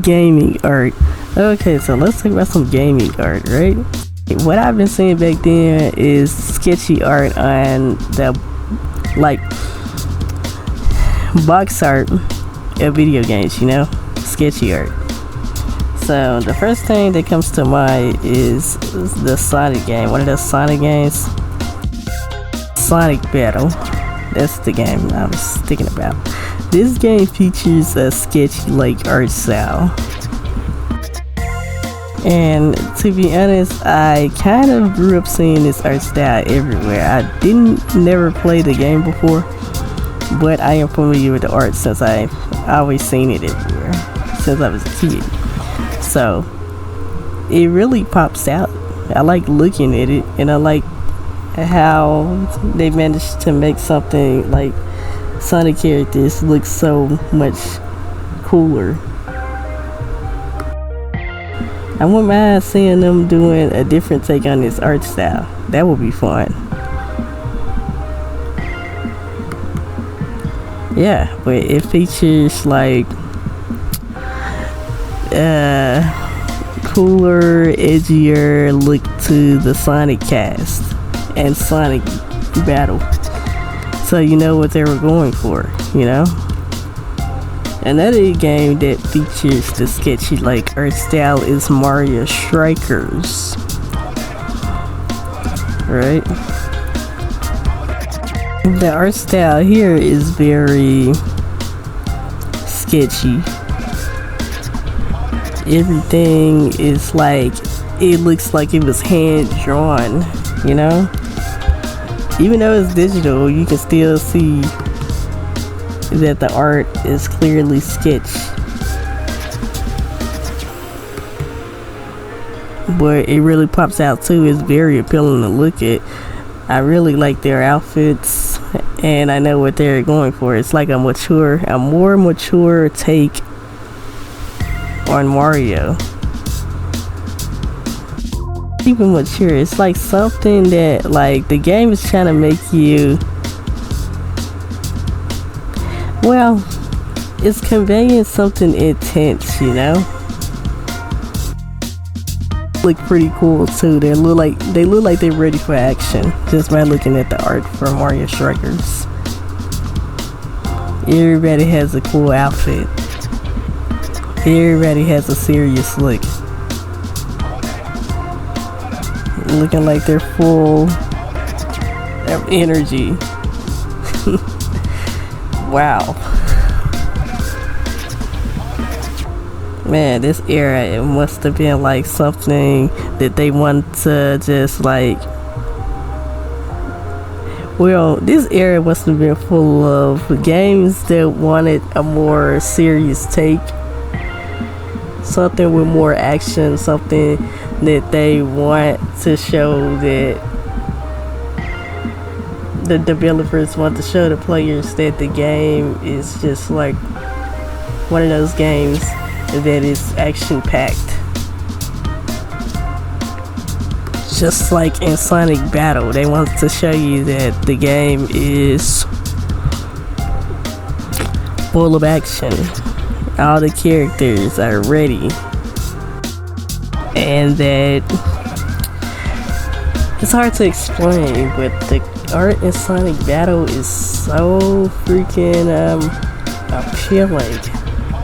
Gaming art. Okay, so let's talk about some gaming art, right? What I've been seeing back then is sketchy art on the like box art of video games, you know, sketchy art. So the first thing that comes to mind is the Sonic game. One of those Sonic games, Sonic Battle. That's the game I was thinking about. This game features a sketchy like art style. And to be honest, I kind of grew up seeing this art style everywhere. I never play the game before, but I am familiar with the art since I've always seen it everywhere since I was a kid. So it really pops out. I like looking at it, and I like how they managed to make something like Sonic characters look so much cooler. I wouldn't mind seeing them doing a different take on this art style. That would be fun. Yeah, but it features like cooler, edgier look to the Sonic cast and Sonic Battle. So you know what they were going for, you know? Another game that features the sketchy like art style is Mario Strikers. Right? The art style here is very sketchy. Everything is like, it looks like it was hand drawn, you know? Even though it's digital, you can still see that the art is clearly sketched. But it really pops out too. It's very appealing to look at. I really like their outfits, and I know what they're going for. It's like a more mature take on Mario. Even mature, it's like something that like the game is trying to make you, well, it's conveying something intense, you know? Look pretty cool too. They look like they're ready for action just by looking at the art for Mario Strikers. Everybody has a cool outfit. Everybody has a serious look. Looking like they're full of energy. Wow. Man, this era, it must have been like something that they wanted to just like, well, this era must have been full of games that wanted a more serious take, something with more action, something that they want to show that the developers want to show the players that the game is just like one of those games that is action packed, just like in Sonic Battle. They want to show you that the game is full of action. All the characters are ready, and that it's hard to explain, but the art in Sonic Battle is so freaking appealing.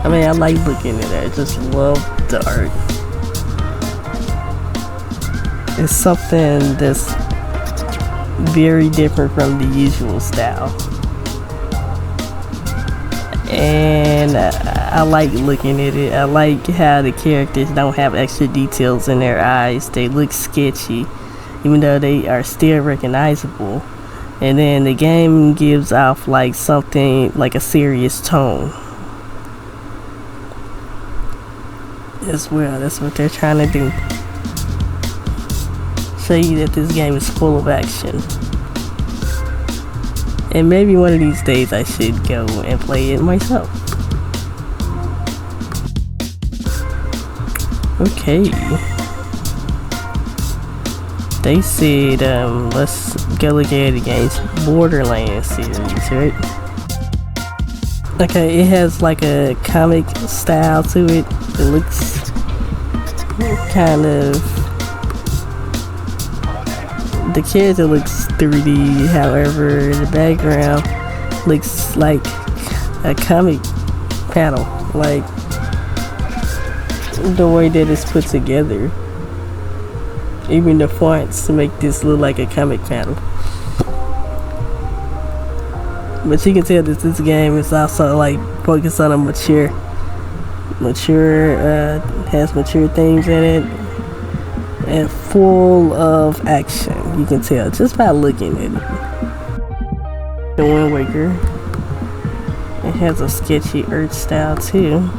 I mean, I like looking at it. I just love the art. It's something that's very different from the usual style. And I like looking at it. I like how the characters don't have extra details in their eyes. They look sketchy, even though they are still recognizable. And then the game gives off like something like a serious tone as well. That's what they're trying to do. Show you that this game is full of action. And maybe one of these days I should go and play it myself. Okay. They said, let's go look at it against Borderlands series, right? Okay, it has like a comic style to it. It looks kind of, the character looks 3D, however the background looks like a comic panel, like the way that it's put together. Even the fonts to make this look like a comic panel. But you can tell that this game is also like focused on a mature, has mature themes in it, and full of action. You can tell just by looking at it. The Windwaker. It has a sketchy art style too.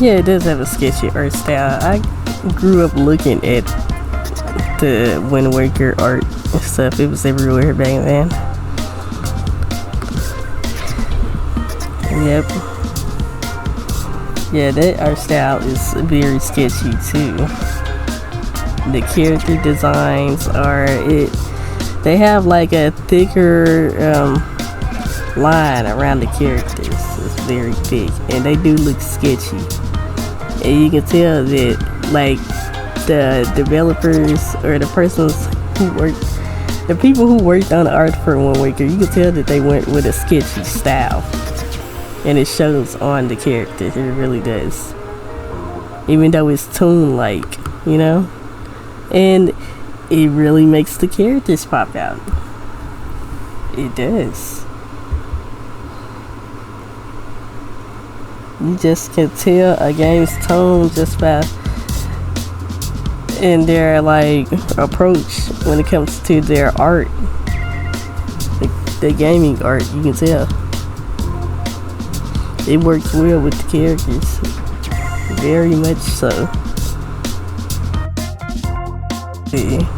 Yeah, it does have a sketchy art style. I grew up looking at the Wind Waker art and stuff. It was everywhere back then. Yep. Yeah, that art style is very sketchy too. The character designs are they have like a thicker line around the characters. It's very thick, and they do look sketchy. And you can tell that like the developers or the persons who worked, the people who worked on the art for Wind Waker, you can tell that they went with a sketchy style, and it shows on the characters. It really does, even though it's toon-like, you know, and it really makes the characters pop out. It does. You just can tell a game's tone just by in their like approach when it comes to their art, the gaming art. You can tell it works well with the characters, very much so. See.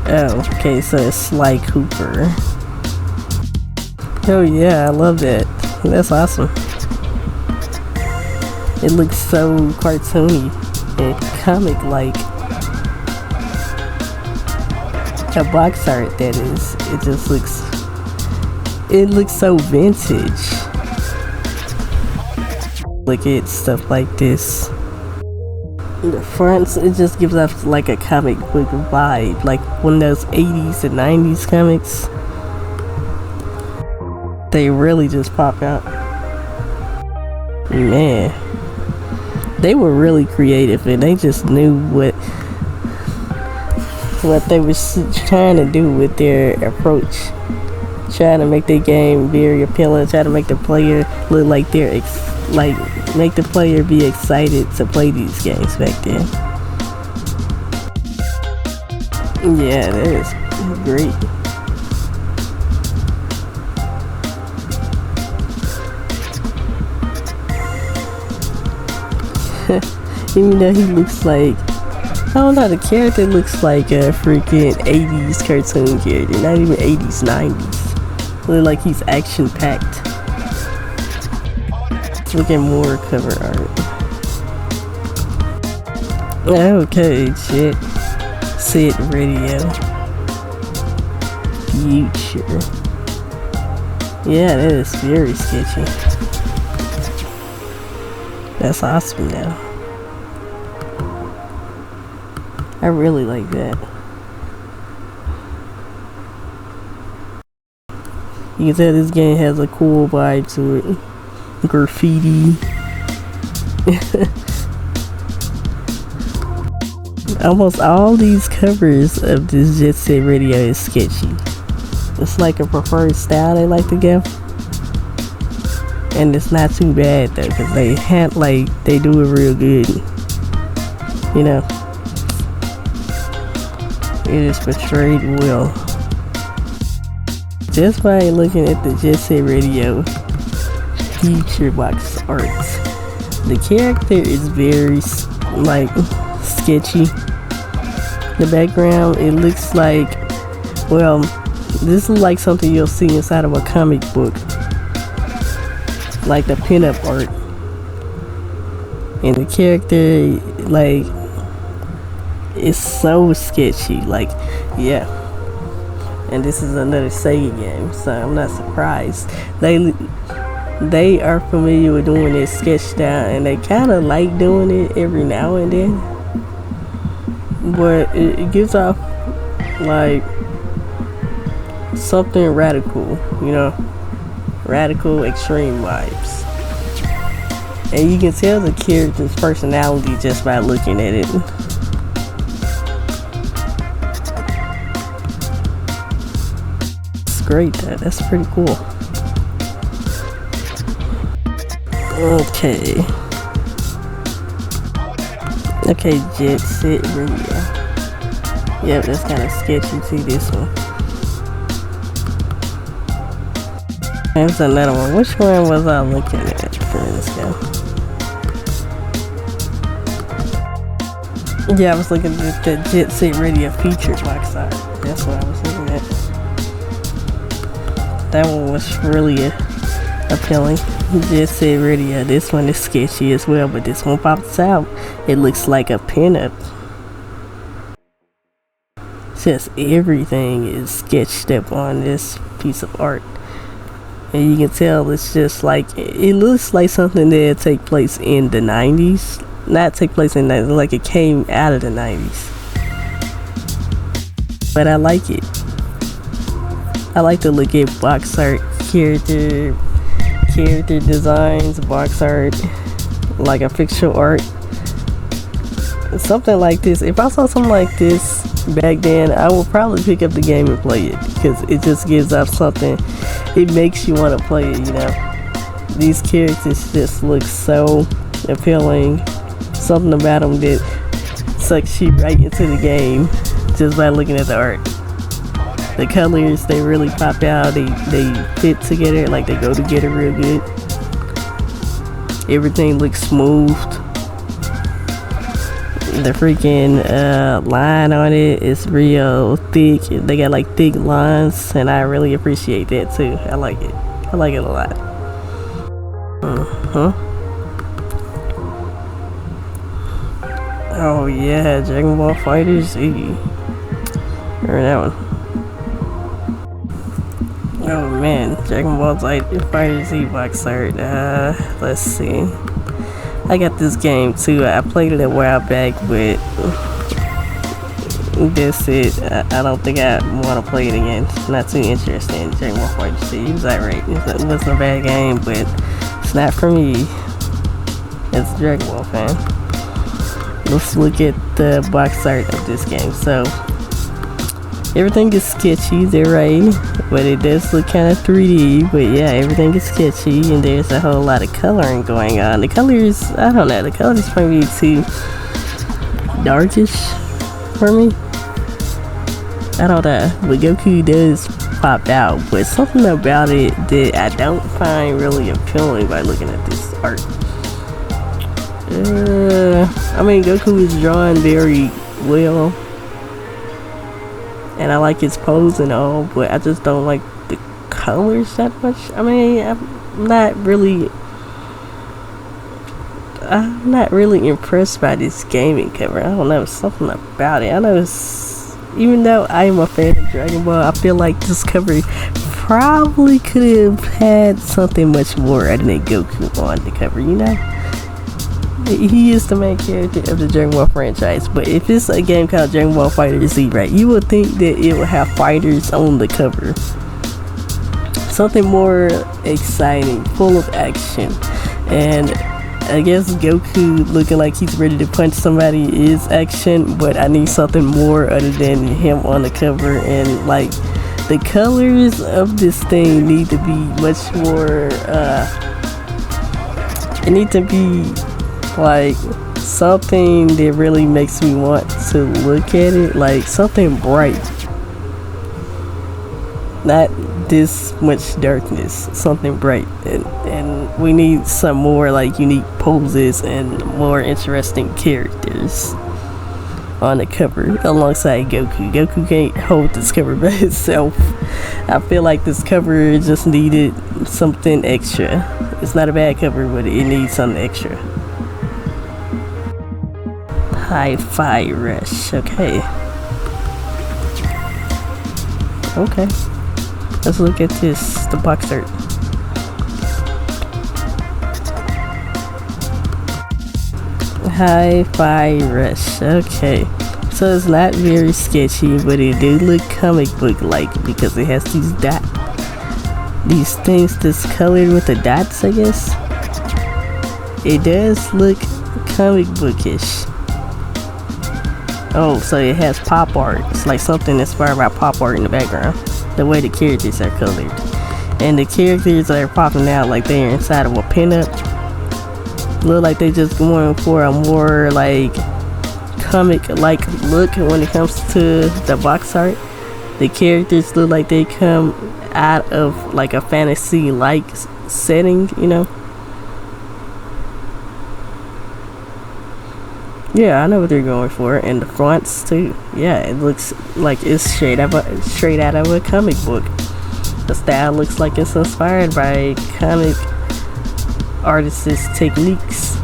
Oh, okay, so it's Sly Cooper. Oh yeah, I love that. That's awesome. It looks so cartoony and comic-like. A box art, that is. It just looks so vintage. Look at stuff like this. The fronts, it just gives off like a comic book vibe, like one of those 80s and 90s comics. They really just pop out. Man, they were really creative, and they just knew what they were trying to do with their approach, trying to make the game very appealing, trying to make the player look like they're make the player be excited to play these games back then. Yeah, that is great. Even though he looks like, I don't know, the character looks like a freaking 80s cartoon character, not even 80s, 90s. Look like he's action packed. Let's look at more cover art. Okay, shit. Sit radio. Future. Yeah, that is very sketchy. That's awesome now. I really like that. You can tell this game has a cool vibe to it. Graffiti. Almost all these covers of this Jet Set Radio is sketchy. It's like a preferred style they like to give. And it's not too bad though, because they do it real good. You know, it is portrayed well. Just by looking at the Jet Set Radio feature box art, the character is very like sketchy. The background, it looks like, well, this is like something you'll see inside of a comic book, like the pinup art. And the character, like, it's so sketchy. Like, yeah, and this is another Sega game, so I'm not surprised. They are familiar with doing this sketch style, and they kind of like doing it every now and then, but it gives off like something radical, you know, radical extreme vibes. And you can tell the character's personality just by looking at it. It's great. That's pretty cool. Okay. Okay, Jet Set Radio. Yep, that's kind of sketchy. See this one. There's another one. Which one was I looking at for this guy? Yeah, I was looking at the Jet Set Radio featured box art. That's what I was looking at. That one was really appealing. Jet Set Radio. This one is sketchy as well, but this one pops out. It looks like a pinup. Just everything is sketched up on this piece of art. And you can tell it's just like, it looks like something that take place in the 90s. Not take place in the 90s, like it came out of the 90s. But I like it. I like to look at box art, character designs, box art, like a pixel art. Something like this. If I saw something like this back then, I would probably pick up the game and play it, because it just gives off something. It makes you want to play it, you know. These characters just look so appealing. Something about them that sucks you right into the game just by looking at the art. The colors, they really pop out. They fit together, like they go together real good. Everything looks smooth. The freaking line on it is real thick. They got like thick lines, and I really appreciate that too. I like it. I like it a lot. Oh yeah, Dragon Ball FighterZ. Remember that one? Oh man, Dragon Ball FighterZ box art. Let's see. I got this game too. I played it a while back, but that's it. I don't think I want to play it again. Not too interested in Dragon Ball FighterZ. It was alright. It wasn't a bad game, but it's not for me. As a Dragon Ball fan. Let's look at the box art of this game. So everything is sketchy, they're right, but it does look kind of 3D. But yeah, everything is sketchy, and there's a whole lot of coloring going on. The colors, I don't know, the colors might be too darkish for me. I don't know, but Goku does pop out, but something about it that I don't find really appealing by looking at this art. I mean, Goku is drawn very well, and I like his pose and all, but I just don't like the colors that much. I mean, I'm not really impressed by this gaming cover. I don't know, something about it. I know even though I am a fan of Dragon Ball, I feel like this cover probably could have had something much more other than Goku on the cover, you know? He is the main character of the Dragon Ball franchise, but if it's a game called Dragon Ball FighterZ, right, you would think that it would have fighters on the cover. Something more exciting, full of action. And I guess Goku looking like he's ready to punch somebody is action, but I need something more other than him on the cover. And like, the colors of this thing need to be much more, it need to be like something that really makes me want to look at it, like something bright, not this much darkness, something bright. And we need some more like unique poses and more interesting characters on the cover alongside Goku. Goku can't hold this cover by itself. I feel like this cover just needed something extra. It's not a bad cover, but it needs something extra. Hi-Fi Rush, okay. Okay. Let's look at this, the box art. Hi-Fi Rush. Okay. So it's not very sketchy, but it do look comic book like because it has these these things that's colored with the dots, I guess. It does look comic bookish. Oh, so it has pop art. It's like something inspired by pop art in the background. The way the characters are colored. And the characters are popping out like they're inside of a pinup. Look like they just going for a more like comic like look when it comes to the box art. The characters look like they come out of like a fantasy like setting, you know. Yeah, I know what they're going for, and the fonts too. Yeah, it looks like it's straight out of a comic book. The style looks like it's inspired by comic artists' techniques.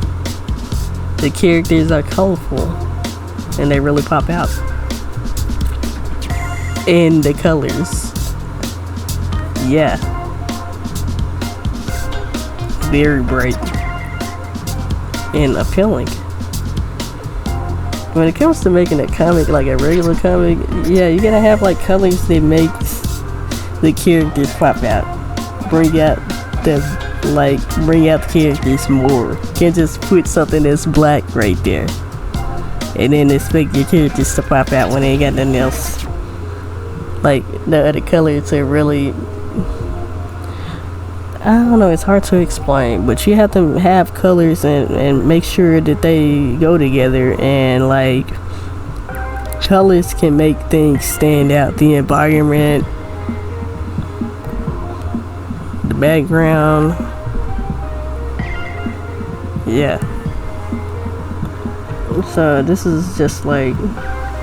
The characters are colorful, and they really pop out. And the colors, yeah, very bright and appealing. When it comes to making a comic like a regular comic, yeah, you're gonna have like colors that makes the characters pop out, bring out the characters more. You can't just put something that's black right there and then expect your characters to pop out when they ain't got nothing else like the other color to really, I don't know, it's hard to explain, but you have to have colors and make sure that they go together, and like colors can make things stand out. The environment, the background, yeah. So this is just like,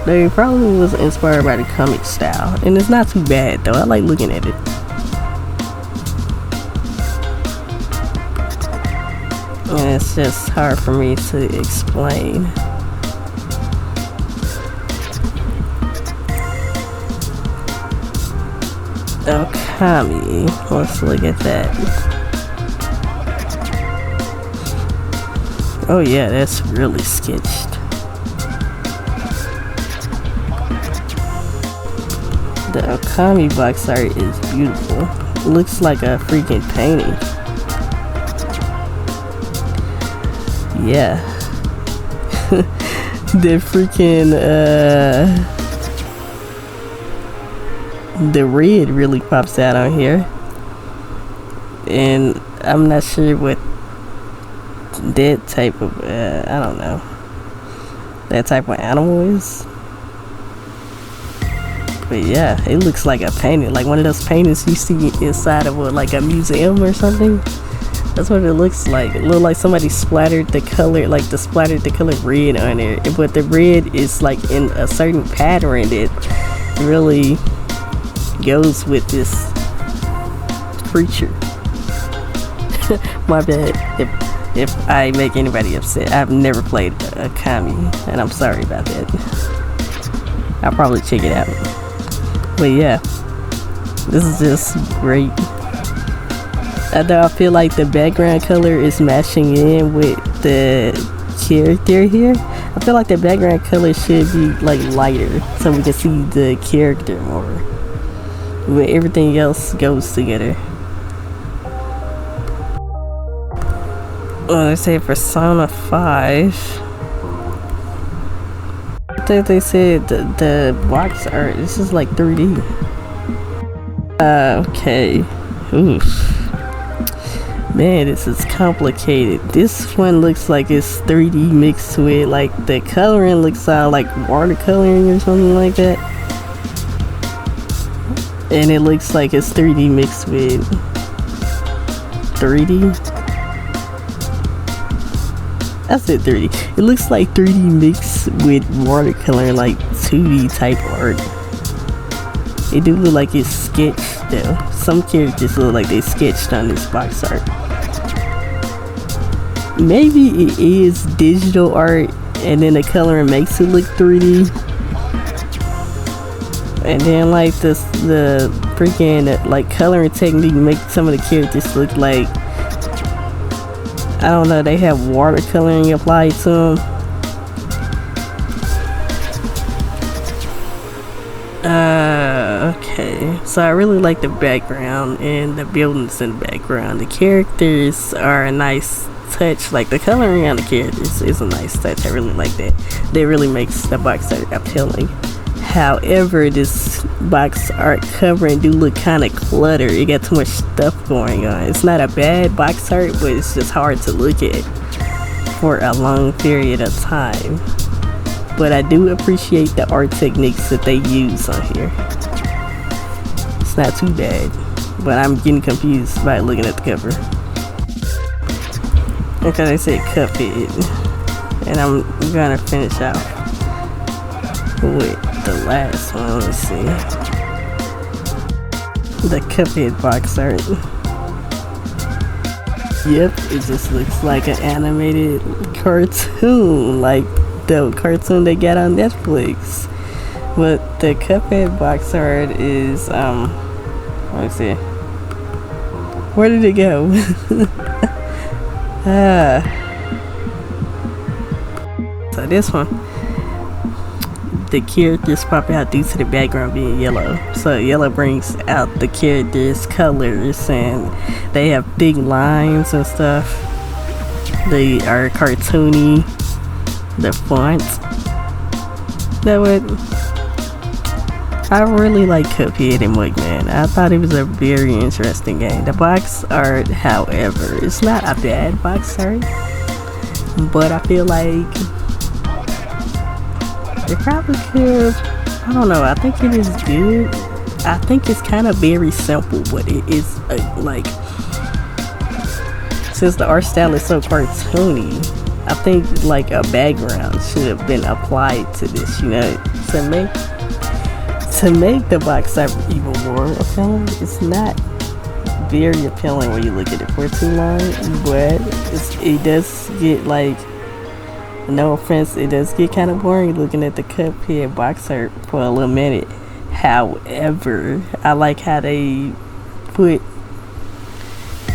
they probably was inspired by the comic style, and it's not too bad though. I like looking at it. And it's just hard for me to explain. Okami. Let's look at that. Oh yeah, that's really sketched. The okami box art is beautiful. Looks like a freaking painting. Yeah. The freaking the red really pops out on here, and I'm not sure what that type of I don't know, that type of animal is, but yeah, it looks like a painting, like one of those paintings you see inside of like a museum or something. That's what it looks like. It looks like somebody splattered the color, like splattered the color red on it, but the red is like in a certain pattern that really goes with this creature. My bad if I make anybody upset. I've never played okami, and I'm sorry about that. I'll probably check it out. But yeah, this is just great. Although I feel like the background color is matching in with the character here, I feel like the background color should be like lighter so we can see the character more, but everything else goes together. Oh, they say Persona 5. I think they said the box art, this is like 3D. Okay. Oof. Man, this is complicated. This one looks like it's 3D mixed with like the coloring looks like watercoloring or something like that. And it looks like it's 3D mixed with 3D. I said 3D. It looks like 3D mixed with watercolor, like 2D type art. It do look like it's sketched though. Some characters look like they sketched on this box art. Maybe it is digital art and then the coloring makes it look 3D. And then like the freaking like coloring technique make some of the characters look like, I don't know, they have watercoloring applied to them. Okay, so I really like the background and the buildings in the background. The characters are a nice touch, like the coloring on the characters is a nice touch. I really like that. That really makes the box art appealing. However, this box art covering do look kind of cluttered. It got too much stuff going on. It's not a bad box art, but it's just hard to look at for a long period of time. But I do appreciate the art techniques that they use on here. It's not too bad, but I'm getting confused by looking at the cover. Okay, they said cuphead, and I'm gonna finish off with the last one. Let's see, the cuphead box art. Yep, it just looks like an animated cartoon, like the cartoon they got on Netflix. But the cuphead box art is let me see, where did it go? So this one, the characters pop out due to the background being yellow. So yellow brings out the characters' colors, and they have big lines and stuff. They are cartoony. The font. That would. I really like Cuphead and Mugman. I thought it was a very interesting game. The box art, however, it's not a bad box art, but I feel like it probably could. I don't know. I think it is good. I think it's kind of very simple, but it is like, since the art style is so cartoony, I think like a background should have been applied to this, you know, to make the box art even more appealing. It's not very appealing when you look at it for too long, but it does get, like, no offense, it does get kind of boring looking at the Cuphead box art for a little minute. However, I like how they put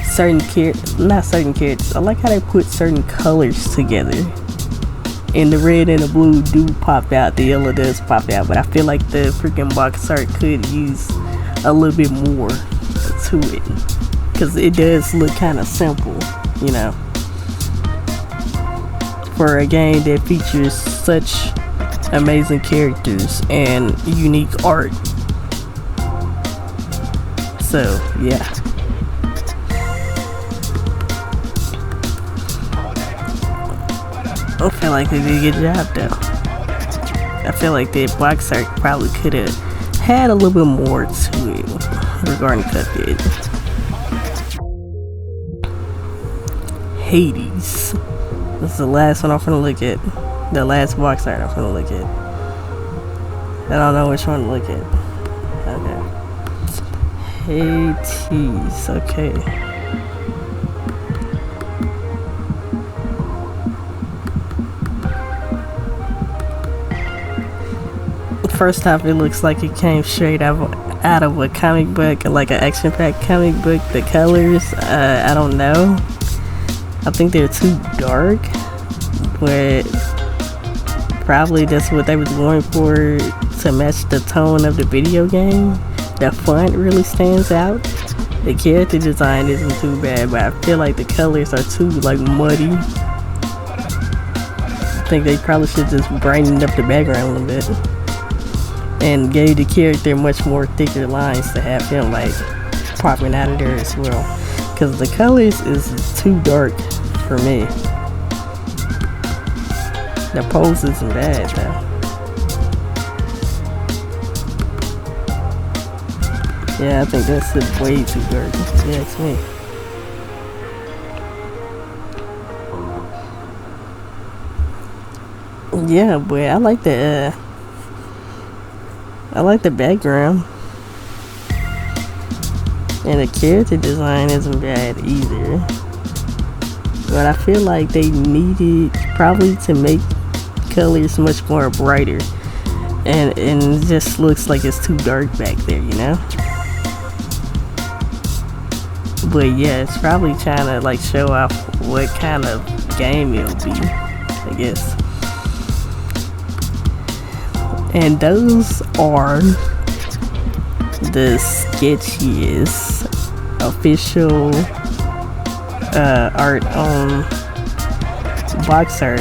certain characters, I like how they put certain colors together. And the red and the blue do pop out, the yellow does pop out, but I feel like the freaking box art could use a little bit more to it, because it does look kind of simple, you know, for a game that features such amazing characters and unique art. So yeah, I feel like they did a good job though. I feel like the box art probably could have had a little bit more to it regarding Cuphead. Hades. This is the last one I'm gonna look at. The last box art I'm gonna look at. I don't know which one to look at. Okay. Hades. Okay. First off, it looks like it came straight out of a comic book, like an action-packed comic book. The colors, I don't know. I think they're too dark, but probably that's what they was going for to match the tone of the video game. The font really stands out. The character design isn't too bad, but I feel like the colors are too like muddy. I think they probably should just brighten up the background a little bit and gave the character much more thicker lines to have him like popping out of there as well, because the colors is too dark for me. The pose isn't bad though. Yeah, I think that's way too dark, if you ask me. Yeah, but I like the background, and the character design isn't bad either. But I feel like they needed probably to make colors much more brighter. and it just looks like it's too dark back there, you know. But yeah, it's probably trying to like show off what kind of game it'll be, I guess. And those are the sketchiest official art on box art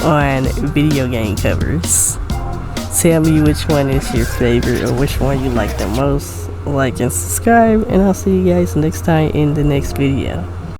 on video game covers. Tell me which one is your favorite or which one you like the most. Like and subscribe, and I'll see you guys next time in the next video.